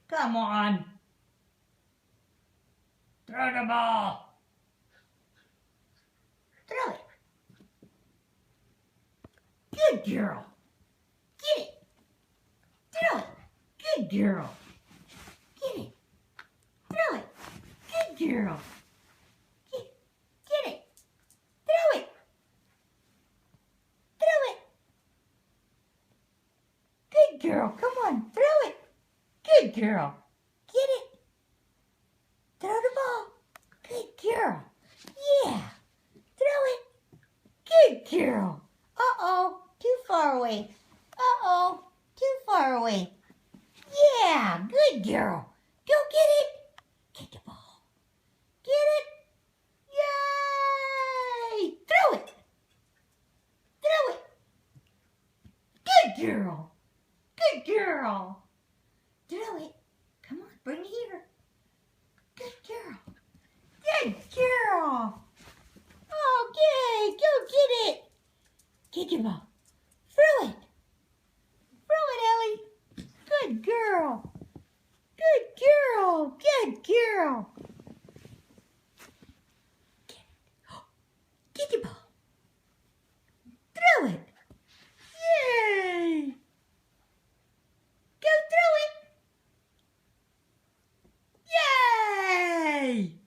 Come on. Throw the ball. Throw it. Good girl. Get it. Throw it. Good girl. Get it. Throw it. Good girl. Get it. Throw it. Throw it. Good girl. Come on. Throw it. Good girl. Get it. Throw the ball. Good girl. Yeah. Throw it. Good girl. Uh-oh. Too far away. Uh-oh. Too far away. Yeah. Good girl. Go get it. Get the ball. Get it. Yay. Throw it. Throw it. Good girl. Good girl. Throw it. Come on. Bring it here. Good girl. Good girl. Okay. Go get it. Get your ball. Throw it. Throw it, Ellie. Good girl. Good girl. Good girl. Get your ball. Throw it. Yay. Go throw it. Yay.